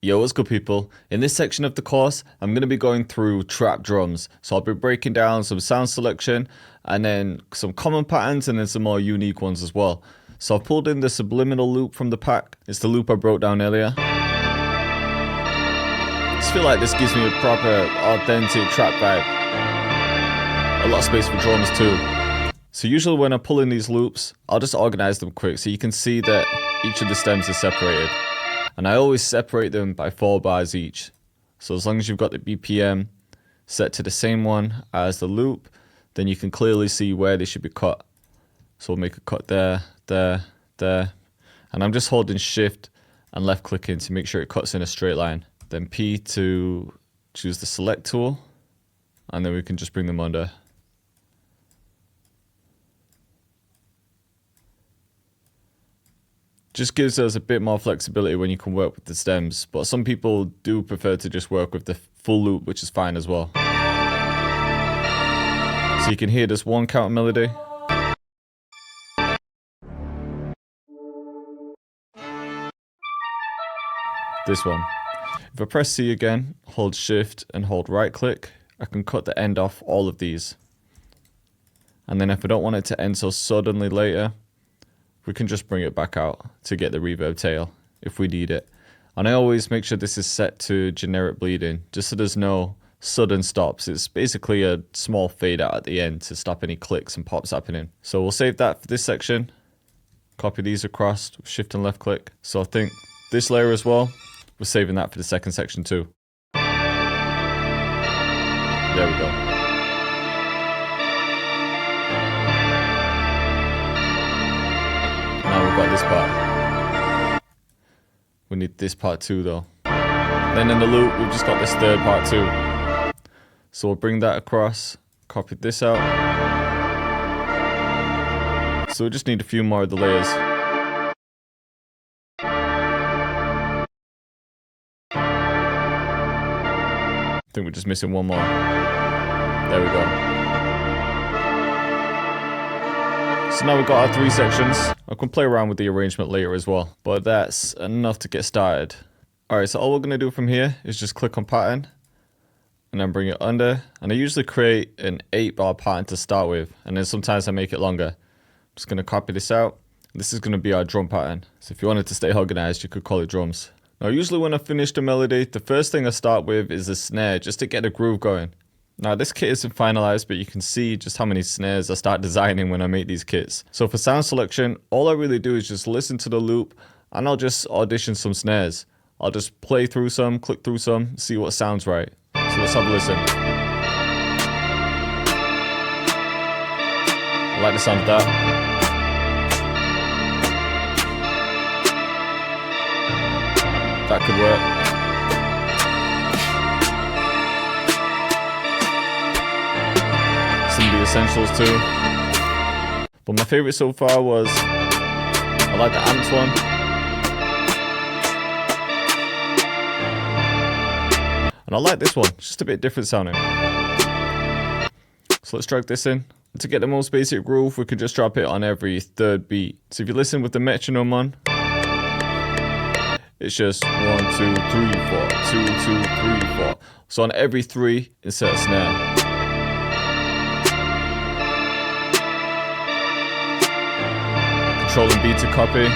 Yo, what's good people? In this section of the course, I'm going to be going through trap drums. So I'll be breaking down some sound selection and then some common patterns and then some more unique ones as well. So I've pulled in the subliminal loop from the pack. It's the loop I broke down earlier. I just feel like this gives me a proper authentic trap vibe. A lot of space for drums too. So usually when I pull in these loops, I'll just organize them quick so you can see that each of the stems is separated. And I always separate them by 4 bars each. So as long as you've got the BPM set to the same one as the loop, then you can clearly see where they should be cut. So we'll make a cut there, there, there. And I'm just holding shift and left clicking to make sure it cuts in a straight line. Then P to choose the select tool. And then we can just bring them under. Just gives us a bit more flexibility when you can work with the stems, but some people do prefer to just work with the full loop, which is fine as well. So you can hear this one counter melody. This one. If I press C again, hold shift and hold right click, I can cut the end off all of these. And then if I don't want it to end so suddenly later, we can just bring it back out to get the reverb tail if we need it. And I always make sure this is set to generic bleeding, just so there's no sudden stops. It's basically a small fade out at the end to stop any clicks and pops happening. So we'll save that for this section. Copy these across, shift and left click. So I think this layer as well, we're saving that for the second section too. There we go. Got this part. We need this part too though. Then in the loop we've just got this third part too. So we'll bring that across, copy this out. So we just need a few more of the layers. I think we're just missing one more. There we go. So now we've got our 3 sections. I can play around with the arrangement later as well, but that's enough to get started. Alright, so all we're going to do from here is just click on pattern and then bring it under. And I usually create an 8-bar pattern to start with, and then sometimes I make it longer. I'm just going to copy this out. This is going to be our drum pattern. So if you wanted to stay organized, you could call it drums. Now usually when I finish the melody, the first thing I start with is the snare, just to get a groove going. Now this kit isn't finalized, but you can see just how many snares I start designing when I make these kits. So for sound selection, all I really do is just listen to the loop and I'll just audition some snares. I'll just play through some, click through some, see what sounds right. So let's have a listen. I like the sound of that. That could work. Some of the essentials too. But my favorite so far was, I like the amps one. And I like this one, it's just a bit different sounding. So let's drag this in. To get the most basic groove, we could just drop it on every 3rd beat. So if you listen with the metronome on, it's just 1, 2, 3, 4, 2, 2, 3, 4. So on every 3, insert a snare. Control and B to copy,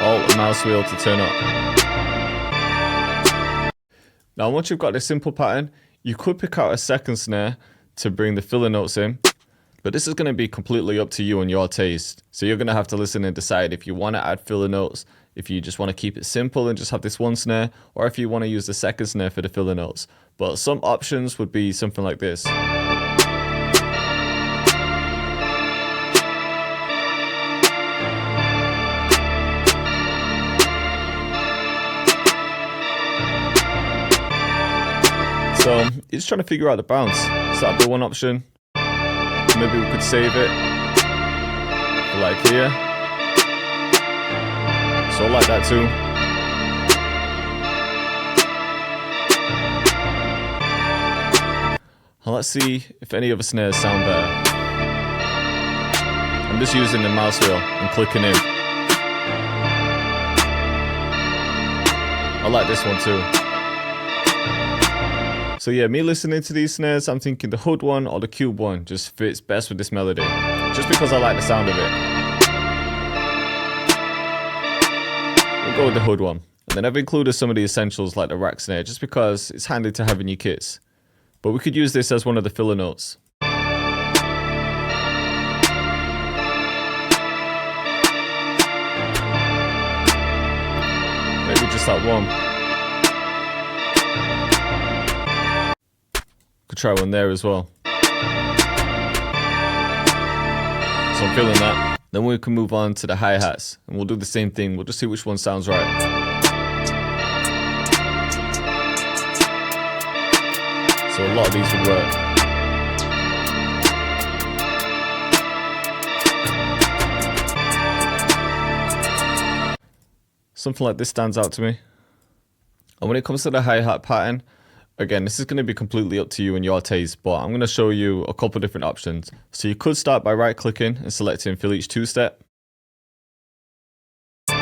Alt and mouse wheel to turn up. Now once you've got this simple pattern, you could pick out a second snare to bring the filler notes in, but this is going to be completely up to you and your taste. So you're going to have to listen and decide if you want to add filler notes, if you just want to keep it simple and just have this one snare, or if you want to use the second snare for the filler notes. But some options would be something like this. So you're just trying to figure out the bounce. So that'd be one option. Maybe we could save it, like here. So I like that too. And let's see if any other snares sound better. I'm just using the mouse wheel and clicking in. I like this one too. So yeah, me listening to these snares, I'm thinking the hood one or the cube one just fits best with this melody, just because I like the sound of it. We'll go with the hood one. And then I've included some of the essentials like the rack snare, just because it's handy to have in your kits. But we could use this as one of the filler notes. Maybe just that one. Could try one there as well. So I'm feeling that. Then we can move on to the hi-hats, and we'll do the same thing. We'll just see which one sounds right. So a lot of these would work. Something like this stands out to me. And when it comes to the hi-hat pattern, again, this is going to be completely up to you and your taste, but I'm going to show you a couple different options. So you could start by right-clicking and selecting fill each two-step. We'll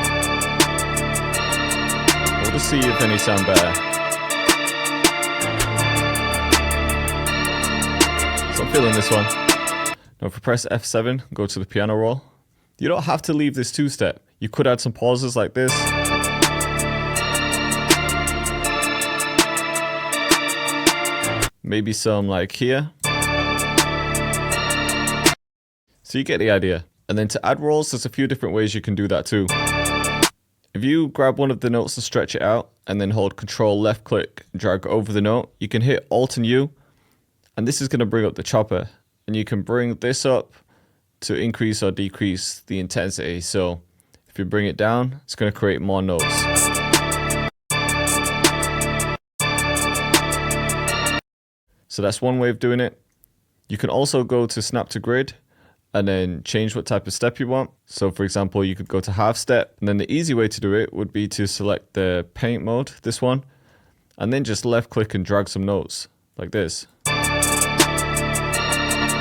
just see if any sound better. So I'm feeling this one. Now if I press F7, go to the piano roll. You don't have to leave this two-step. You could add some pauses like this. Maybe some like here. So you get the idea. And then to add rolls, there's a few different ways you can do that too. If you grab one of the notes and stretch it out, and then hold Control left click, drag over the note, you can hit Alt and U, and this is going to bring up the chopper. And you can bring this up to increase or decrease the intensity. So if you bring it down, it's going to create more notes. So that's one way of doing it. You can also go to snap to grid and then change what type of step you want. So for example, you could go to half step, and then the easy way to do it would be to select the paint mode, this one, and then just left click and drag some notes like this.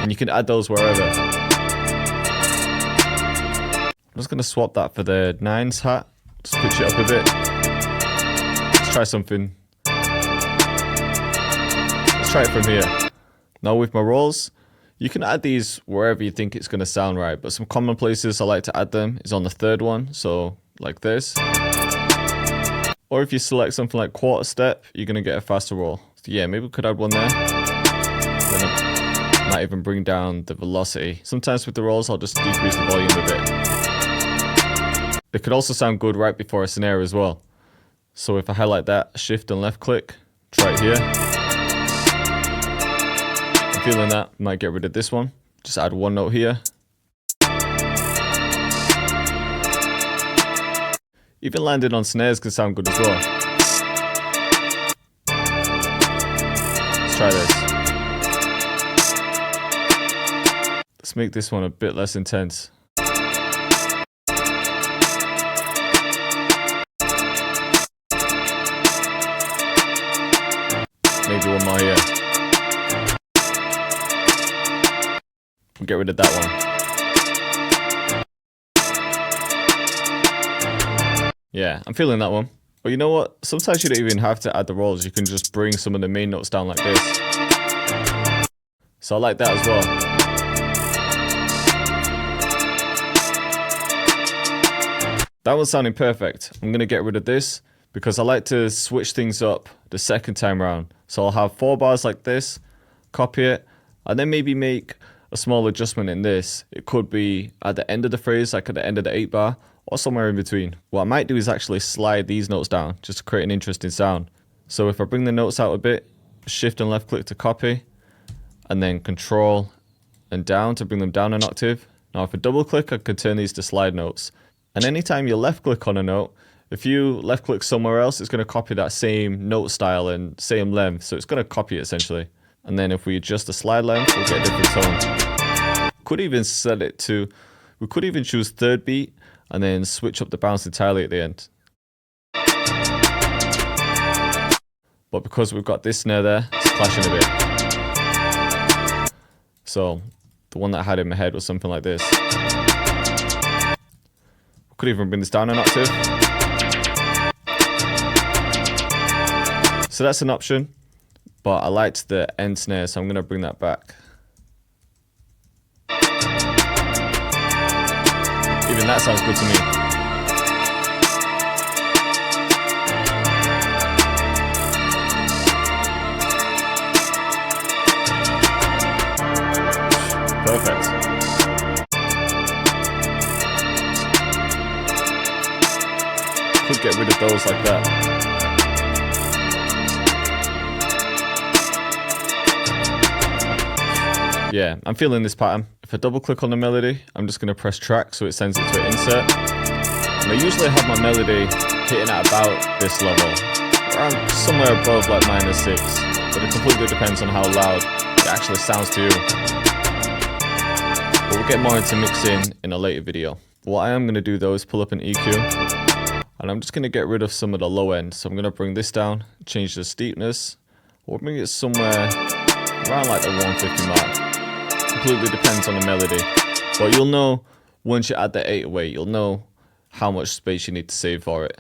And you can add those wherever. I'm just going to swap that for the nines hat. Just pitch it up a bit. Let's try something. Let's try it from here. Now with my rolls, you can add these wherever you think it's going to sound right, but some common places I like to add them is on the third one, so like this. Or if you select something like quarter step, you're going to get a faster roll. So yeah, maybe we could add one there. Then I might even bring down the velocity. Sometimes with the rolls, I'll just decrease the volume a bit. It could also sound good right before a snare as well. So if I highlight that, shift and left click, try it here. I'm feeling that. Might get rid of this one. Just add one note here. Even landing on snares can sound good as well. Let's try this. Let's make this one a bit less intense. Maybe one more here. We'll get rid of that one. Yeah, I'm feeling that one. But you know what? Sometimes you don't even have to add the rolls. You can just bring some of the main notes down like this. So I like that as well. That one's sounding perfect. I'm going to get rid of this because I like to switch things up the second time round. So I'll have 4 bars like this, copy it, and then maybe make a small adjustment in this. It could be at the end of the phrase, like at the end of the 8 bar, or somewhere in between. What I might do is actually slide these notes down just to create an interesting sound. So if I bring the notes out a bit, shift and left click to copy, and then control and down to bring them down an octave. Now if I double click, I can turn these to slide notes. And anytime you left click on a note, if you left click somewhere else, it's going to copy that same note style and same length. So it's going to copy it essentially. And then if we adjust the slide length, we'll get a different tone. Could even set it to, we could even choose third beat and then switch up the bounce entirely at the end. But because we've got this snare there, it's clashing a bit. So the one that I had in my head was something like this. We could even bring this down an octave. So that's an option, but I liked the end snare, so I'm going to bring that back. Even that sounds good to me. Perfect. Could get rid of those like that. Yeah, I'm feeling this pattern. If I double click on the melody, I'm just going to press track so it sends it to an insert. And I usually have my melody hitting at about this level, around somewhere above like -6, but it completely depends on how loud it actually sounds to you. But we'll get more into mixing in a later video. What I am going to do though is pull up an EQ, and I'm just going to get rid of some of the low end. So I'm going to bring this down, change the steepness, or bring it somewhere around like the 150 mark. Completely depends on the melody, but you'll know once you add the 808, you'll know how much space you need to save for it.